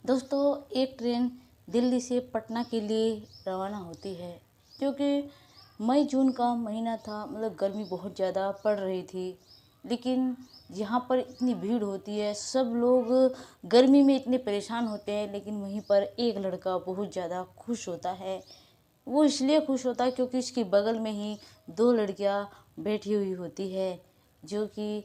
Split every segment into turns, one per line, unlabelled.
दोस्तों, एक ट्रेन दिल्ली से पटना के लिए रवाना होती है क्योंकि मई जून का महीना था। मतलब गर्मी बहुत ज़्यादा पड़ रही थी, लेकिन यहाँ पर इतनी भीड़ होती है, सब लोग गर्मी में इतने परेशान होते हैं। लेकिन वहीं पर एक लड़का बहुत ज़्यादा खुश होता है। वो इसलिए खुश होता है क्योंकि इसके बगल में ही दो लड़कियाँ बैठी हुई होती है, जो कि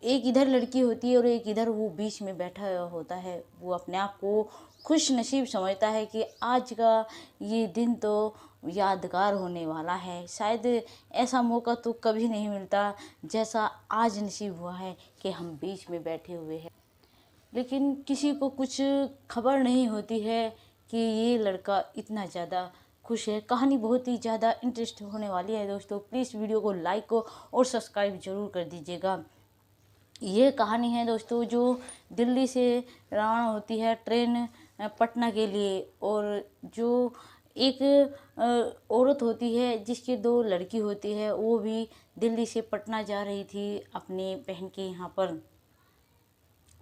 एक इधर लड़की होती है और एक इधर वो बीच में बैठा हुआ होता है। वो अपने आप को खुश नसीब समझता है कि आज का ये दिन तो यादगार होने वाला है। शायद ऐसा मौका तो कभी नहीं मिलता जैसा आज नसीब हुआ है कि हम बीच में बैठे हुए हैं। लेकिन किसी को कुछ खबर नहीं होती है कि ये लड़का इतना ज़्यादा खुश है। कहानी बहुत ही ज़्यादा इंटरेस्ट होने वाली है दोस्तों। प्लीज़ वीडियो को लाइक और सब्सक्राइब ज़रूर कर दीजिएगा। ये कहानी है दोस्तों, जो दिल्ली से रवाना होती है ट्रेन पटना के लिए। और जो एक औरत होती है जिसकी दो लड़की होती है, वो भी दिल्ली से पटना जा रही थी अपने बहन के यहाँ पर।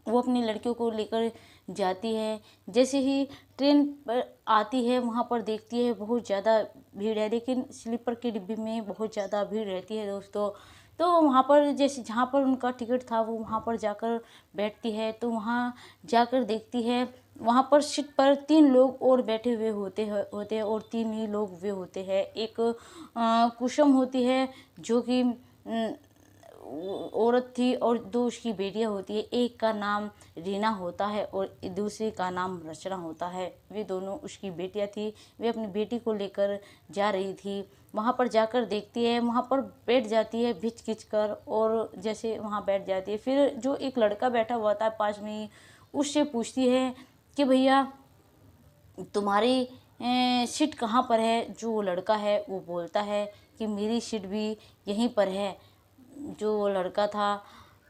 वो अपनी लड़कियों को लेकर जाती है। जैसे ही ट्रेन पर आती है, वहाँ पर देखती है बहुत ज़्यादा भीड़ है, लेकिन स्लीपर के डिब्बे में बहुत ज़्यादा भीड़ रहती है दोस्तों। तो वहाँ पर जैसे जहाँ पर उनका टिकट था, वो वहाँ पर जाकर बैठती है। तो वहाँ जाकर देखती है, वहाँ पर सीट पर 3 लोग और बैठे हुए होते हैं और 3 ही लोग वे होते हैं। एक कुसुम होती है, जो कि औरत थी, और दो उसकी बेटियां होती है। एक का नाम रीना होता है और दूसरी का नाम रचना होता है। वे दोनों उसकी बेटियां थी। वे अपनी बेटी को लेकर जा रही थी। वहाँ पर जाकर देखती है, वहाँ पर बैठ जाती है भिच खिच कर, और जैसे वहाँ बैठ जाती है, फिर जो एक लड़का बैठा हुआ था पास में ही, उससे पूछती है कि भैया तुम्हारी सीट कहाँ पर है। जो वो लड़का है वो बोलता है कि मेरी सीट भी यहीं पर है। जो वो लड़का था,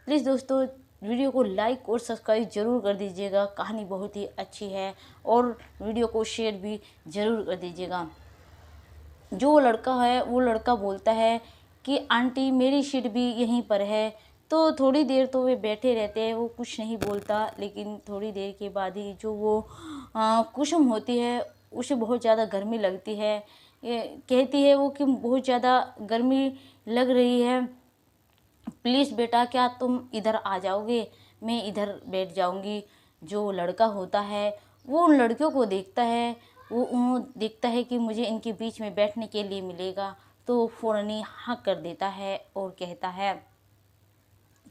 प्लीज़ दोस्तों वीडियो को लाइक और सब्सक्राइब ज़रूर कर दीजिएगा। कहानी बहुत ही अच्छी है, और वीडियो को शेयर भी ज़रूर कर दीजिएगा। जो वो लड़का है, वो लड़का बोलता है कि आंटी मेरी सीट भी यहीं पर है। तो थोड़ी देर तो वे बैठे रहते हैं, वो कुछ नहीं बोलता। लेकिन थोड़ी देर के बाद ही जो वो कुसुम होती है, उसे बहुत ज़्यादा गर्मी लगती है। ये कहती है वो कि बहुत ज़्यादा गर्मी लग रही है, प्लीज़ बेटा क्या तुम इधर आ जाओगे, मैं इधर बैठ जाऊंगी। जो लड़का होता है वो उन लड़कियों को देखता है, वो उन्हें देखता है कि मुझे इनके बीच में बैठने के लिए मिलेगा। तो फ़ौरन ही हाँ कर देता है और कहता है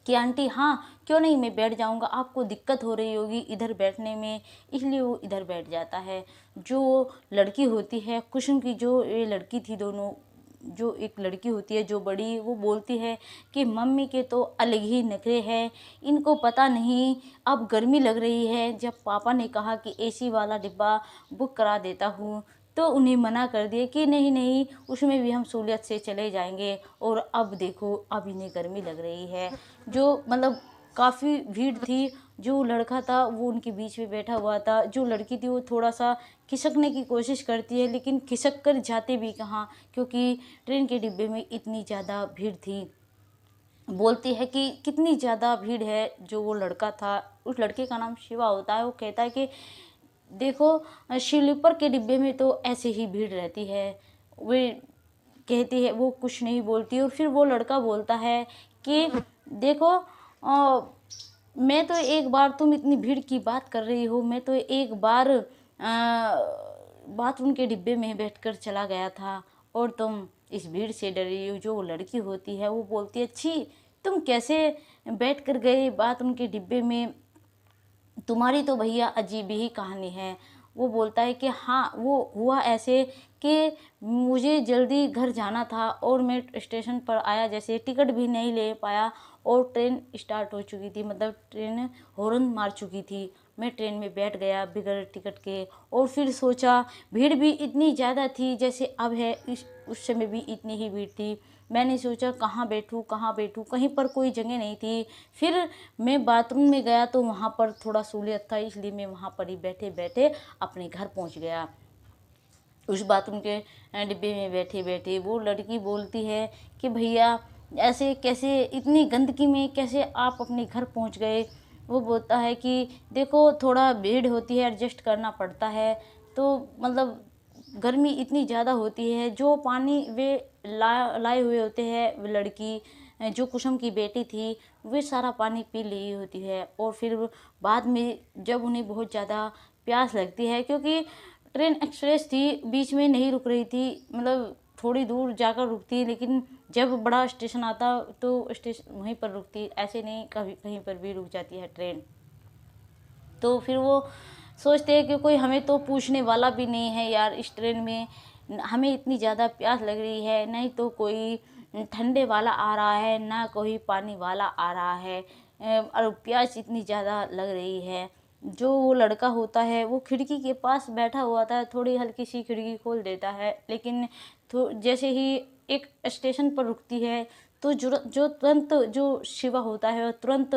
कि आंटी हाँ क्यों नहीं, मैं बैठ जाऊंगा, आपको दिक्कत हो रही होगी इधर बैठने में, इसलिए वो इधर बैठ जाता है। जो लड़की होती है कुसुम की, जो ये लड़की थी दोनों, जो एक लड़की होती है जो बड़ी, वो बोलती है कि मम्मी के तो अलग ही नखरे हैं, इनको पता नहीं अब गर्मी लग रही है। जब पापा ने कहा कि एसी वाला डिब्बा बुक करा देता हूँ, तो उन्हें मना कर दिया कि नहीं नहीं, उसमें भी हम सहूलियत से चले जाएंगे। और अब देखो, अब इन्हें गर्मी लग रही है। जो मतलब काफ़ी भीड़ थी। जो लड़का था वो उनके बीच में बैठा हुआ था। जो लड़की थी वो थोड़ा सा खिसकने की कोशिश करती है, लेकिन खिसक कर जाते भी कहाँ, क्योंकि ट्रेन के डिब्बे में इतनी ज़्यादा भीड़ थी। बोलती है कि कितनी ज़्यादा भीड़ है। जो वो लड़का था, उस लड़के का नाम शिवा होता है, वो कहता है कि देखो स्लीपर के डिब्बे में तो ऐसे ही भीड़ रहती है। वे कहती है, वो कुछ नहीं बोलती। और फिर वो लड़का बोलता है कि देखो मैं तो एक बार, तुम इतनी भीड़ की बात कर रही हो, मैं तो एक बार बाथरूम के डिब्बे में बैठकर चला गया था, और तुम इस भीड़ से डर रही हो। जो वो लड़की होती है वो बोलती है छी, तुम कैसे बैठ कर गए बाथरूम के डिब्बे में, तुम्हारी तो भैया अजीब ही कहानी है। वो बोलता है कि हाँ, वो हुआ ऐसे कि मुझे जल्दी घर जाना था, और मैं स्टेशन पर आया, जैसे टिकट भी नहीं ले पाया, और ट्रेन स्टार्ट हो चुकी थी, मतलब ट्रेन हॉर्न मार चुकी थी। मैं ट्रेन में बैठ गया बिगर टिकट के, और फिर सोचा भीड़ भी इतनी ज़्यादा थी जैसे अब है, उस समय भी इतनी ही भीड़ थी। मैंने सोचा कहाँ बैठूँ कहाँ बैठूँ, कहीं पर कोई जगह नहीं थी। फिर मैं बाथरूम में गया तो वहाँ पर थोड़ा सहूलियत था, इसलिए मैं वहाँ पर ही बैठे बैठे अपने घर पहुँच गया। उस बाथरूम के डिब्बे में बैठे बैठे वो लड़की बोलती है कि भैया ऐसे कैसे, इतनी गंदगी में कैसे आप अपने घर पहुँच गए। वो बोलता है कि देखो थोड़ा भीड़ होती है, एडजस्ट करना पड़ता है। तो मतलब गर्मी इतनी ज़्यादा होती है, जो पानी वे लाए हुए होते हैं, वो लड़की जो कुसुम की बेटी थी, वे सारा पानी पी ली होती है। और फिर बाद में जब उन्हें बहुत ज़्यादा प्यास लगती है, क्योंकि ट्रेन एक्सप्रेस थी, बीच में नहीं रुक रही थी, मतलब थोड़ी दूर जाकर रुकती, लेकिन जब बड़ा स्टेशन आता तो स्टेशन वहीं पर रुकती, ऐसे नहीं कभी कहीं पर भी रुक जाती है ट्रेन। तो फिर वो सोचते हैं कि कोई हमें तो पूछने वाला भी नहीं है यार, इस ट्रेन में हमें इतनी ज़्यादा प्यास लग रही है, नहीं तो कोई ठंडे वाला आ रहा है, ना कोई पानी वाला आ रहा है, और प्यास इतनी ज़्यादा लग रही है। जो वो लड़का होता है वो खिड़की के पास बैठा हुआ था, थोड़ी हल्की सी खिड़की खोल देता है, लेकिन तो जैसे ही एक स्टेशन पर रुकती है तो जो तुरंत जो शिवा होता है वो तुरंत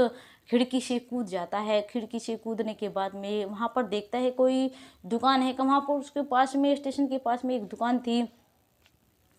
खिड़की से कूद जाता है। खिड़की से कूदने के बाद में वहाँ पर देखता है कोई दुकान है, वहाँ पर उसके पास में स्टेशन के पास में एक दुकान थी,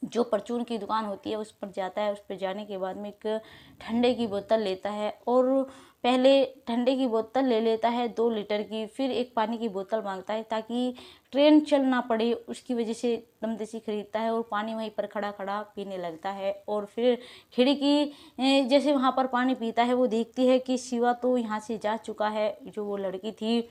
जो परचून की दुकान होती है, उस पर जाता है। उस पर जाने के बाद में एक ठंडे की बोतल लेता है, और पहले ठंडे की बोतल ले लेता है 2 लीटर की, फिर एक पानी की बोतल मांगता है ताकि ट्रेन चल ना पड़े, उसकी वजह से दमदेसी खरीदता है और पानी वहीं पर खड़ा खड़ा पीने लगता है। और फिर खिड़की जैसे वहाँ पर पानी पीता है, वो देखती है कि शिवा तो यहाँ से जा चुका है, जो वो लड़की थी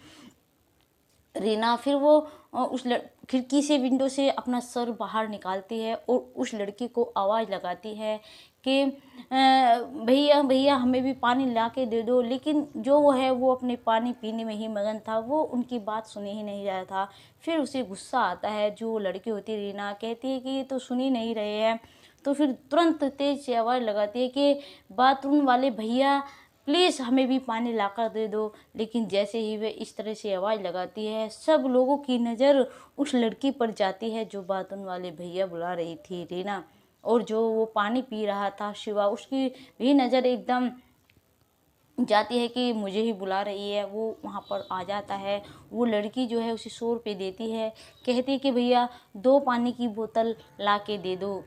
रीना। फिर वो उस खिड़की से, विंडो से अपना सर बाहर निकालती है और उस लड़की को आवाज़ लगाती है कि भैया भैया हमें भी पानी ला के दे दो। लेकिन जो वो है वो अपने पानी पीने में ही मगन था, वो उनकी बात सुन ही नहीं रहा था। फिर उसे गुस्सा आता है, जो लड़की होती है रीना कहती है कि ये तो सुन ही नहीं रहे हैं। तो फिर तुरंत तेज से आवाज़ लगाती है कि बाथरूम वाले भैया प्लीज़ हमें भी पानी लाकर दे दो। लेकिन जैसे ही वे इस तरह से आवाज़ लगाती है, सब लोगों की नज़र उस लड़की पर जाती है जो बाथरूम वाले भैया बुला रही थी रीना। और जो वो पानी पी रहा था शिवा, उसकी भी नज़र एकदम जाती है कि मुझे ही बुला रही है। वो वहाँ पर आ जाता है, वो लड़की जो है उसे 100 रुपये देती है, कहती है कि भैया 2 पानी की बोतल ला के दे दो,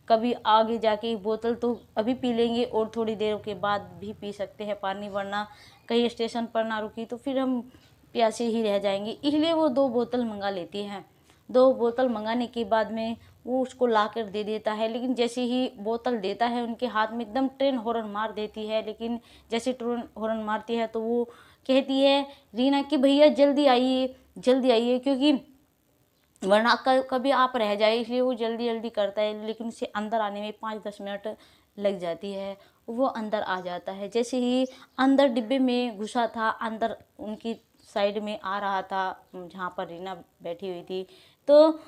कभी आगे जाके बोतल तो अभी पी लेंगे और थोड़ी देर के बाद भी पी सकते हैं पानी, वरना कहीं स्टेशन पर ना रुकी तो फिर हम प्यासे ही रह जाएंगे। इसलिए वो 2 बोतल मंगा लेती हैं। 2 बोतल मंगाने के बाद में वो उसको ला कर दे देता है, लेकिन जैसे ही बोतल देता है उनके हाथ में एकदम ट्रेन हॉर्न मार देती है। लेकिन जैसे ट्रेन हॉर्न मारती है तो वो कहती है रीना कि भैया जल्दी आइए, क्योंकि वरना कभी आप रह जाए, इसलिए वो जल्दी जल्दी करता है। लेकिन उसे अंदर आने में 5-10 मिनट लग जाती है। वो अंदर आ जाता है, जैसे ही अंदर डिब्बे में घुसा था, अंदर उनकी साइड में आ रहा था जहाँ पर रीना बैठी हुई थी, तो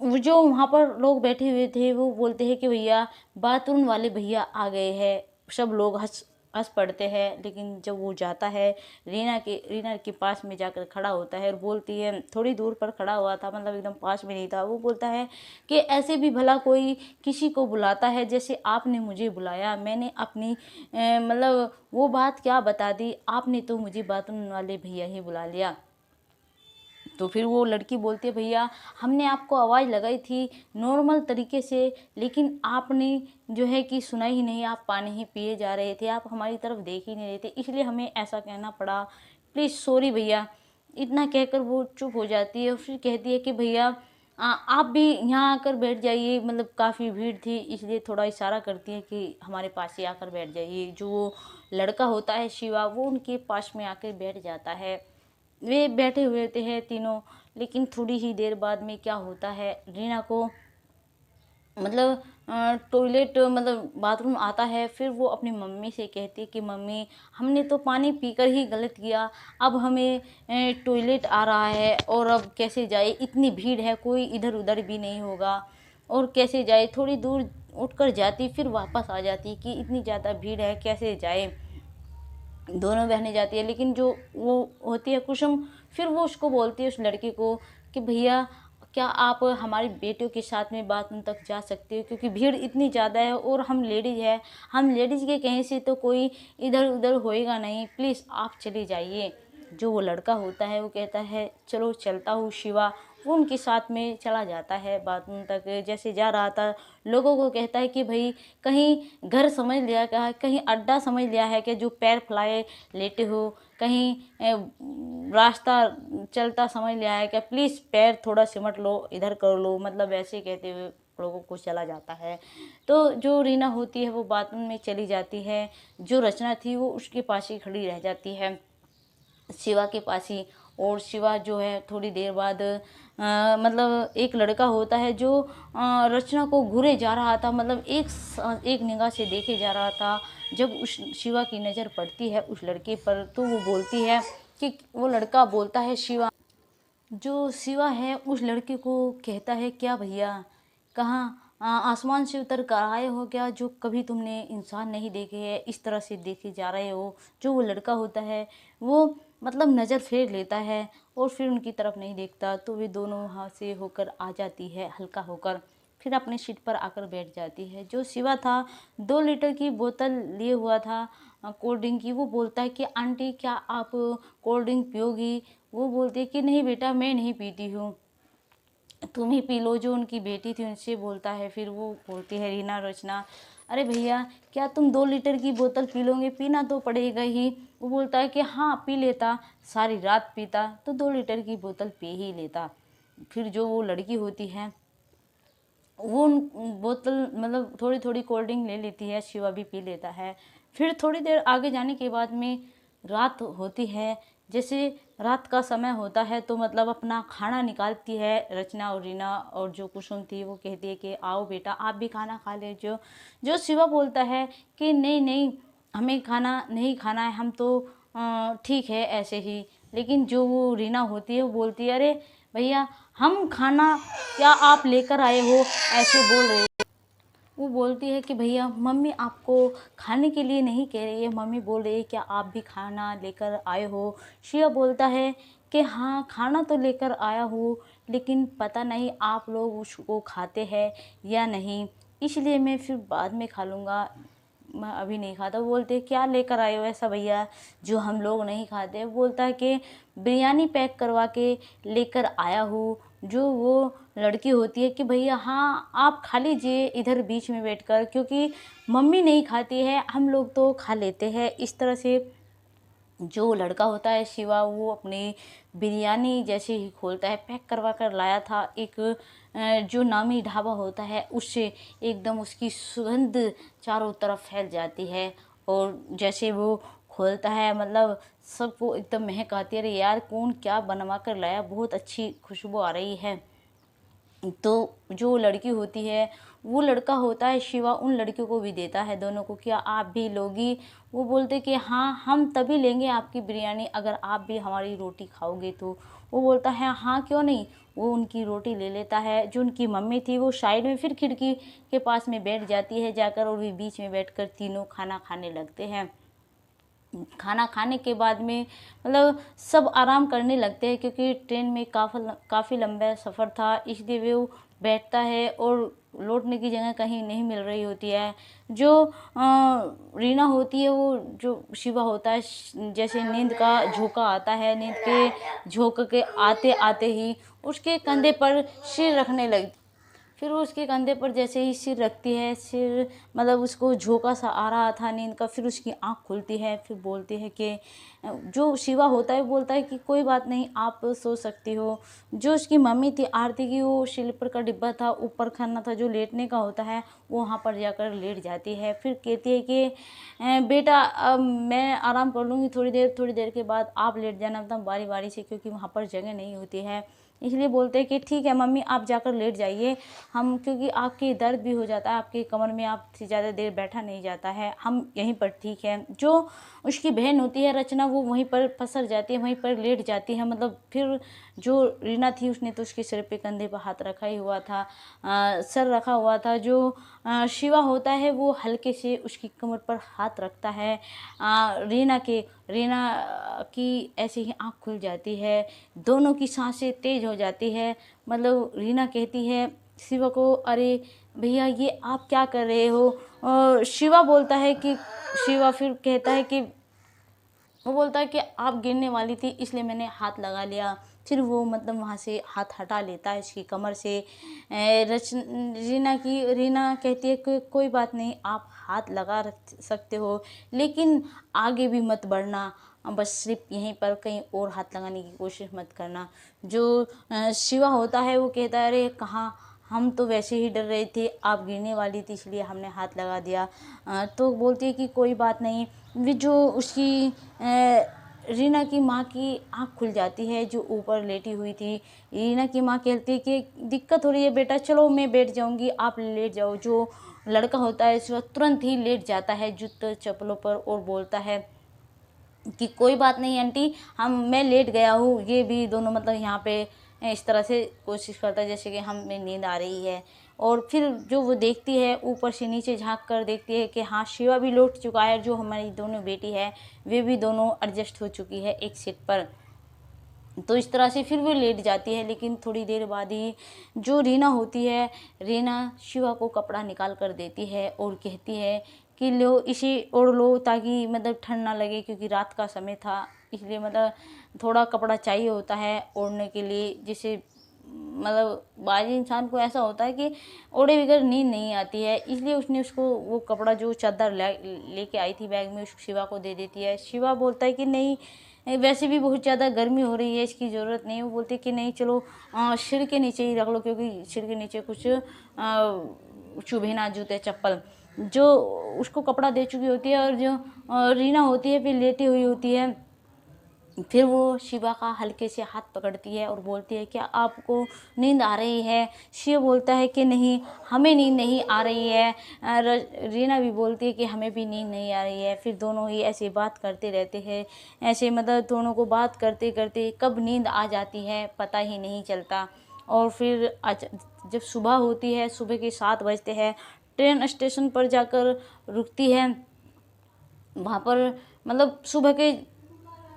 वो जो वहाँ पर लोग बैठे हुए थे वो बोलते हैं कि भैया बाथरूम वाले भैया आ गए हैं। सब लोग हंस हंस पड़ते हैं। लेकिन जब वो जाता है रीना के पास में जाकर खड़ा होता है और बोलती है, थोड़ी दूर पर खड़ा हुआ था, मतलब एकदम पास में नहीं था, वो बोलता है कि ऐसे भी भला कोई किसी को बुलाता है जैसे आपने मुझे बुलाया। मैंने अपनी मतलब वो बात क्या बता दी, आपने तो मुझे बाथरूम वाले भैया ही बुला लिया। तो फिर वो लड़की बोलती है भैया हमने आपको आवाज़ लगाई थी नॉर्मल तरीके से, लेकिन आपने जो है कि सुना ही नहीं, आप पानी ही पिए जा रहे थे, आप हमारी तरफ देख ही नहीं रहे थे, इसलिए हमें ऐसा कहना पड़ा, प्लीज़ सॉरी भैया। इतना कहकर वो चुप हो जाती है और फिर कहती है कि भैया आप भी यहाँ आकर बैठ जाइए, मतलब काफ़ी भीड़ थी इसलिए थोड़ा इशारा करती है कि हमारे पास ही आकर बैठ जाइए। जो वो लड़का होता है शिवा, वो उनके पास में आकर बैठ जाता है। वे बैठे हुए होते हैं तीनों। लेकिन थोड़ी ही देर बाद में क्या होता है, रीना को मतलब टॉयलेट मतलब बाथरूम आता है। फिर वो अपनी मम्मी से कहती है कि मम्मी हमने तो पानी पीकर ही गलत किया, अब हमें टॉयलेट आ रहा है और अब कैसे जाए, इतनी भीड़ है, कोई इधर उधर भी नहीं होगा और कैसे जाए। थोड़ी दूर उठकर जाती फिर वापस आ जाती कि इतनी ज़्यादा भीड़ है कैसे जाए। दोनों बहनें जाती है, लेकिन जो वो होती है कुसुम, फिर वो उसको बोलती है उस लड़के को कि भैया क्या आप हमारी बेटियों के साथ में बाथरूम तक जा सकते हो, क्योंकि भीड़ इतनी ज़्यादा है और हम लेडीज़ है, हम लेडीज़ के कहीं से तो कोई इधर उधर होएगा नहीं, प्लीज़ आप चले जाइए। जो वो लड़का होता है वो कहता है चलो चलता हूँ शिवा। वो उनके साथ में चला जाता है बाथरूम तक। जैसे जा रहा था लोगों को कहता है कि भाई कहीं घर समझ लिया क्या, कहीं अड्डा समझ लिया है कि जो पैर फैलाए लेटे हो, कहीं रास्ता चलता समझ लिया है क्या, प्लीज़ पैर थोड़ा सिमट लो, इधर कर लो, मतलब ऐसे कहते हुए लोगों को चला जाता है। तो जो रीना होती है वो बाथरूम में चली जाती है। जो रचना थी वो उसके पास ही खड़ी रह जाती है, शिवा के पास ही। और शिवा जो है थोड़ी देर बाद मतलब एक लड़का होता है जो रचना को घूरे जा रहा था, मतलब एक निगाह से देखे जा रहा था। जब उस शिवा की नज़र पड़ती है उस लड़के पर तो वो बोलती है कि वो लड़का बोलता है शिवा, जो शिवा है उस लड़के को कहता है क्या भैया, कहाँ आसमान से उतर कर आए हो क्या, जो कभी तुमने इंसान नहीं देखे हैं इस तरह से देखे जा रहे हो। जो वो लड़का होता है वो मतलब नज़र फेर लेता है और फिर उनकी तरफ नहीं देखता। तो वे दोनों वहाँ से होकर आ जाती है हल्का होकर, फिर अपने सीट पर आकर बैठ जाती है। जो शिवा था 2 लीटर की बोतल लिए हुआ था कोल्ड ड्रिंक की। वो बोलता है कि आंटी क्या आप कोल्ड ड्रिंक पियोगी। वो बोलती है कि नहीं बेटा मैं नहीं पीती हूँ, तुम ही पी लो। जो उनकी बेटी थी उनसे बोलता है। फिर वो बोलती है रीना रचना, अरे भैया क्या तुम 2 लीटर की बोतल पी लोगे, पीना तो पड़ेगा ही। वो बोलता है कि हाँ पी लेता, सारी रात पीता तो 2 लीटर की बोतल पी ही लेता। फिर जो वो लड़की होती है वो बोतल मतलब थोड़ी थोड़ी कोल्ड ड्रिंक ले लेती है, शिवा भी पी लेता है। फिर थोड़ी देर आगे जाने के बाद में रात होती है। जैसे रात का समय होता है तो मतलब अपना खाना निकालती है रचना और रीना। और जो कुसुम थी वो कहती है कि आओ बेटा आप भी खाना खा ले। जो शिवा बोलता है कि नहीं नहीं हमें खाना नहीं खाना है, हम तो ठीक है ऐसे ही। लेकिन जो वो रीना होती है वो बोलती है अरे भैया हम खाना क्या आप लेकर आए हो, ऐसे बोल रहे। वो बोलती है कि भैया मम्मी आपको खाने के लिए नहीं कह रही है, मम्मी बोल रही है क्या आप भी खाना लेकर आए हो। शिवा बोलता है कि हाँ खाना तो लेकर आया हूँ, लेकिन पता नहीं आप लोग उसको खाते हैं या नहीं, इसलिए मैं फिर बाद में खा लूँगा, मैं अभी नहीं खाता। वो बोलते हैं क्या लेकर आए हो ऐसा भैया जो हम लोग नहीं खाते। वो बोलता है कि बिरयानी पैक करवा के लेकर आया हूँ। जो वो लड़की होती है कि भैया हाँ आप खा लीजिए इधर बीच में बैठकर, क्योंकि मम्मी नहीं खाती है हम लोग तो खा लेते हैं। इस तरह से जो लड़का होता है शिवा वो अपनी बिरयानी जैसे ही खोलता है, पैक करवा कर लाया था एक जो नामी ढाबा होता है उससे, एकदम उसकी सुगंध चारों तरफ फैल जाती है। और जैसे वो खोलता है मतलब सबको एकदम महक आती है, अरे यार कौन क्या बनवा कर लाया, बहुत अच्छी खुशबू आ रही है। तो जो लड़की होती है वो लड़का होता है शिवा उन लड़कियों को भी देता है दोनों को, क्या आप भी लोगी। वो बोलते कि हाँ हम तभी लेंगे आपकी बिरयानी अगर आप भी हमारी रोटी खाओगे तो। वो बोलता है हाँ क्यों नहीं। वो उनकी रोटी ले लेता है। जो उनकी मम्मी थी वो साइड में फिर खिड़की के पास में बैठ जाती है जाकर, और भी बीच में बैठकर तीनों खाना खाने लगते हैं। खाना खाने के बाद में मतलब सब आराम करने लगते हैं, क्योंकि ट्रेन में काफ़ी लंबा सफ़र था, इसलिए वो बैठता है और लौटने की जगह कहीं नहीं मिल रही होती है। जो रीना होती है वो जो शिवा होता है जैसे नींद का झोंका आता है, नींद के झोंके के आते आते ही उसके कंधे पर सिर रखने लगती। फिर वो उसके कंधे पर जैसे ही सिर रखती है, सिर मतलब उसको झोंका सा आ रहा था नींद का, फिर उसकी आँख खुलती है। फिर बोलती है कि जो शिवा होता है बोलता है कि कोई बात नहीं आप सो सकती हो। जो उसकी मम्मी थी आरती की, वो स्लीपर का डिब्बा था ऊपर खाना था जो लेटने का होता है, वो वहाँ पर जाकर लेट जाती है। फिर कहती है कि बेटा अब मैं आराम कर लूँगी थोड़ी देर के बाद आप लेट जाना एकदम बारी बारी से, क्योंकि वहाँ पर जगह नहीं होती है। इसलिए बोलते हैं कि ठीक है मम्मी आप जाकर लेट जाइए, हम क्योंकि आपकी दर्द भी हो जाता है, आपकी कमर में आपसे ज़्यादा देर बैठा नहीं जाता है, हम यहीं पर ठीक है। जो उसकी बहन होती है रचना वो वहीं पर पसर जाती है, वहीं पर लेट जाती है। मतलब फिर जो रीना थी उसने तो उसके सिर पे कंधे पर हाथ रखा ही हुआ था, सर रखा हुआ था। जो शिवा होता है वो हल्के से उसकी कमर पर हाथ रखता है। रीना की ऐसे ही आँख खुल जाती है, दोनों की सांसें तेज हो जाती है। मतलब रीना कहती है शिवा को अरे भैया ये आप क्या कर रहे हो। और शिवा बोलता है कि शिवा फिर कहता है कि वो बोलता है कि आप गिरने वाली थी इसलिए मैंने हाथ लगा लिया। फिर वो मतलब वहाँ से हाथ हटा लेता है उसकी कमर से। रीना कहती है कि कोई बात नहीं, आप हाथ लगा सकते हो, लेकिन आगे भी मत बढ़ना, बस सिर्फ यहीं पर कहीं और हाथ लगाने की कोशिश मत करना। जो शिवा होता है वो कहता है अरे कहाँ, हम तो वैसे ही डर रहे थे, आप गिरने वाली थी इसलिए हमने हाथ लगा दिया। तो बोलती है कि कोई बात नहीं। वे जो उसकी रीना की माँ की आँख खुल जाती है जो ऊपर लेटी हुई थी। रीना की माँ कहती है कि दिक्कत हो रही है बेटा, चलो मैं बैठ जाऊंगी, आप लेट जाओ। जो लड़का होता है वह तुरंत ही लेट जाता है जूते चप्पलों पर और बोलता है कि कोई बात नहीं आंटी, मैं लेट गया हूँ। ये भी दोनों मतलब यहाँ पे इस तरह से कोशिश करता है जैसे कि हमें नींद आ रही है। और फिर जो वो देखती है ऊपर से नीचे झांक कर देखती है कि हाँ शिवा भी लौट चुका है, जो हमारी दोनों बेटी है वे भी दोनों एडजस्ट हो चुकी है एक सीट पर। तो इस तरह से फिर वो लेट जाती है। लेकिन थोड़ी देर बाद ही जो रीना होती है, रीना शिवा को कपड़ा निकाल कर देती है और कहती है कि लो इसे ओढ़ लो ताकि मतलब ठंड ना लगे, क्योंकि रात का समय था इसलिए मतलब थोड़ा कपड़ा चाहिए होता है ओढ़ने के लिए। जिसे मतलब बाज़ इंसान को ऐसा होता है कि ओढ़े बगैर नींद नहीं आती है, इसलिए उसने उसको वो कपड़ा जो चादर लेके आई थी बैग में उस शिवा को दे देती है। शिवा बोलता है कि नहीं, वैसे भी बहुत ज़्यादा गर्मी हो रही है, इसकी ज़रूरत नहीं। वो बोलते कि नहीं चलो सिर के नीचे ही रख लो, क्योंकि सिर के नीचे कुछ चुभे ना जूते चप्पल। जो उसको कपड़ा दे चुकी होती है और जो रीना होती है फिर लेटी हुई होती है। फिर वो शिवा का हल्के से हाथ पकड़ती है और बोलती है क्या आपको नींद आ रही है। शिव बोलता है कि नहीं, हमें नींद नहीं आ रही है। रीना भी बोलती है कि हमें भी नींद नहीं आ रही है। फिर दोनों ही ऐसे बात करते रहते हैं, ऐसे मतलब दोनों को बात करते करते कब नींद आ जाती है पता ही नहीं चलता। और फिर जब सुबह होती है, सुबह के 7 बजते हैं, ट्रेन स्टेशन पर जाकर रुकती है। वहाँ पर मतलब सुबह के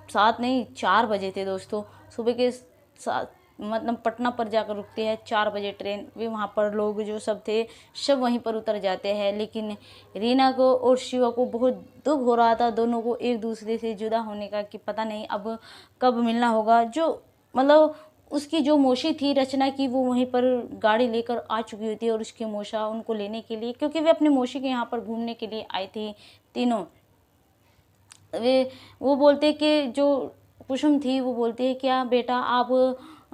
7 नहीं 4 बजे थे दोस्तों, सुबह के 7 मतलब पटना पर जाकर रुकती है 4 बजे ट्रेन। वे वहाँ पर लोग जो सब थे सब वहीं पर उतर जाते हैं। लेकिन रीना को और शिवा को बहुत दुख हो रहा था दोनों को एक दूसरे से जुदा होने का, कि पता नहीं अब कब मिलना होगा। जो मतलब उसकी जो मौसी थी रचना की, वो वहीं पर गाड़ी लेकर आ चुकी होती है और उसकी मौसा उनको लेने के लिए, क्योंकि वे अपनी मौसी के यहाँ पर घूमने के लिए आई थी तीनों। वो बोलते कि जो कुसुम थी वो बोलती है क्या बेटा आप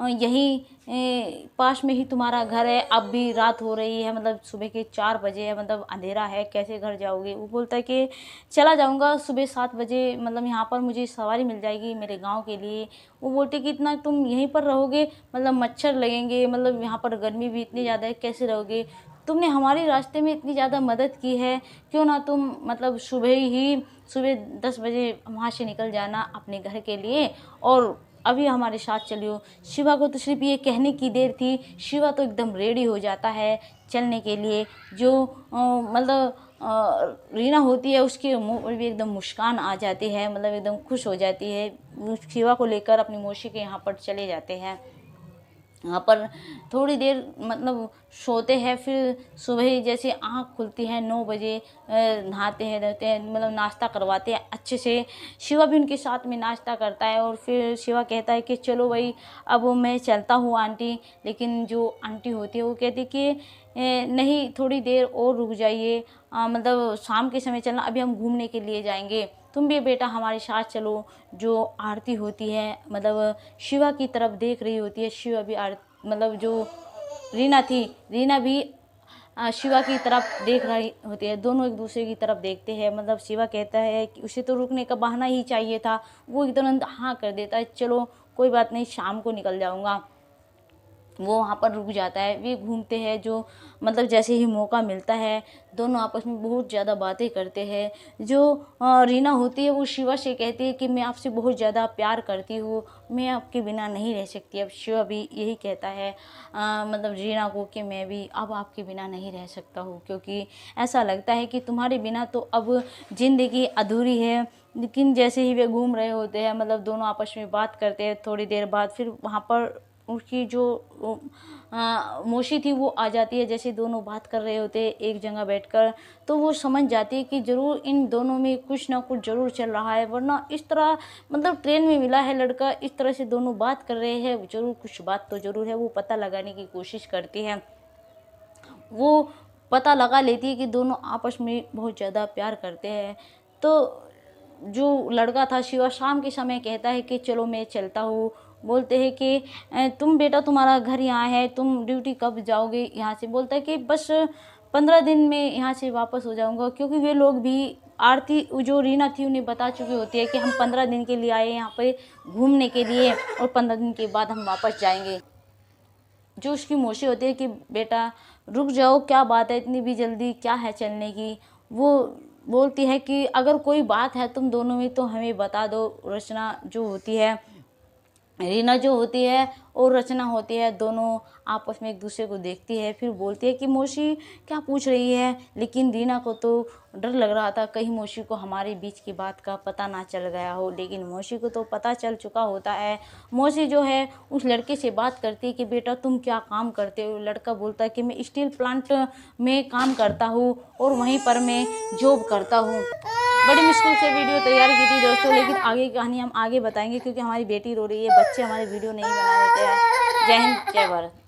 यहीं पास में ही तुम्हारा घर है, अब भी रात हो रही है, मतलब सुबह के 4 बजे है, मतलब अंधेरा है, कैसे घर जाओगे। वो बोलता है कि चला जाऊंगा सुबह 7 बजे, मतलब यहाँ पर मुझे सवारी मिल जाएगी मेरे गांव के लिए। वो बोलते कि इतना तुम यहीं पर रहोगे, मतलब मच्छर लगेंगे, मतलब यहाँ पर गर्मी भी इतनी ज़्यादा है, कैसे रहोगे। तुमने हमारे रास्ते में इतनी ज़्यादा मदद की है, क्यों ना तुम मतलब सुबह 10 बजे वहाँ से निकल जाना अपने घर के लिए और अभी हमारे साथ चलियो। शिवा को तो सिर्फ ये कहने की देर थी, शिवा तो एकदम रेडी हो जाता है चलने के लिए। जो मतलब रीना होती है उसके मुंह पर भी एकदम मुस्कान आ जाती है, मतलब एकदम खुश हो जाती है। शिवा को लेकर अपनी मौसी के यहाँ पर चले जाते हैं। वहाँ पर थोड़ी देर मतलब सोते हैं, फिर सुबह ही जैसे आँख खुलती है 9 बजे नहाते हैं रहते हैं, मतलब नाश्ता करवाते हैं अच्छे से। शिवा भी उनके साथ में नाश्ता करता है और फिर शिवा कहता है कि चलो भाई अब मैं चलता हूँ आंटी। लेकिन जो आंटी होती है वो कहती है कि नहीं थोड़ी देर और रुक जाइए, मतलब शाम के समय चलना, अभी हम घूमने के लिए जाएंगे, तुम भी बेटा हमारे साथ चलो। जो आरती होती है मतलब शिवा की तरफ देख रही होती है, शिवा भी मतलब जो रीना थी, रीना भी शिवा की तरफ देख रही होती है। दोनों एक दूसरे की तरफ देखते हैं। मतलब शिवा कहता है कि उसे तो रुकने का बहाना ही चाहिए था, वो एकदम हाँ कर देता है, चलो कोई बात नहीं शाम को निकल जाऊंगा। वो वहाँ पर रुक जाता है, वे घूमते हैं। जो मतलब जैसे ही मौका मिलता है दोनों आपस में बहुत ज़्यादा बातें करते हैं। जो रीना होती है वो शिवा से कहती है कि मैं आपसे बहुत ज़्यादा प्यार करती हूँ, मैं आपके बिना नहीं रह सकती। अब शिवा भी यही कहता है मतलब रीना को कि मैं भी अब आपके बिना नहीं रह सकता हूँ, क्योंकि ऐसा लगता है कि तुम्हारे बिना तो अब ज़िंदगी अधूरी है। लेकिन जैसे ही वे घूम रहे होते हैं मतलब दोनों आपस में बात करते हैं, थोड़ी देर बाद फिर वहाँ पर उसकी जो मौसी थी वो आ जाती है। जैसे दोनों बात कर रहे होते हैं एक जगह बैठकर, तो वो समझ जाती है कि ज़रूर इन दोनों में कुछ ना कुछ ज़रूर चल रहा है, वरना इस तरह मतलब ट्रेन में मिला है लड़का, इस तरह से दोनों बात कर रहे हैं, ज़रूर कुछ बात तो ज़रूर है। वो पता लगाने की कोशिश करती है। वो पता लगा लेती है कि दोनों आपस में बहुत ज़्यादा प्यार करते हैं। तो जो लड़का था शिवा शाम के समय कहता है कि चलो मैं चलता हूँ। बोलते हैं कि तुम बेटा तुम्हारा घर यहाँ है, तुम ड्यूटी कब जाओगे यहाँ से? बोलता है कि बस 15 दिन में यहाँ से वापस हो जाऊँगा, क्योंकि वे लोग भी आरती जो रीना थी उन्हें बता चुकी होती है कि हम 15 दिन के लिए आए यहाँ पे घूमने के लिए और 15 दिन के बाद हम वापस जाएंगे। जो उसकी मौसी होती है कि बेटा रुक जाओ, क्या बात है इतनी भी जल्दी क्या है चलने की? वो बोलती है कि अगर कोई बात है तुम दोनों में तो हमें बता दो। रचना जो होती है, रीना जो होती है और रचना होती है, दोनों आपस में एक दूसरे को देखती है। फिर बोलती है कि मौसी क्या पूछ रही है? लेकिन रीना को तो डर लग रहा था कहीं मौसी को हमारे बीच की बात का पता ना चल गया हो, लेकिन मौसी को तो पता चल चुका होता है। मौसी जो है उस लड़के से बात करती है कि बेटा तुम क्या काम करते हो? लड़का बोलता है कि मैं स्टील प्लांट में काम करता हूँ और वहीं पर मैं जॉब करता हूँ। बड़ी मुश्किल से वीडियो तैयार की थी दोस्तों, लेकिन आगे की कहानी हम आगे बताएंगे, क्योंकि हमारी बेटी रो रही है, बच्चे हमारे वीडियो नहीं बना देते हैं। जय हिंद, जय भारत।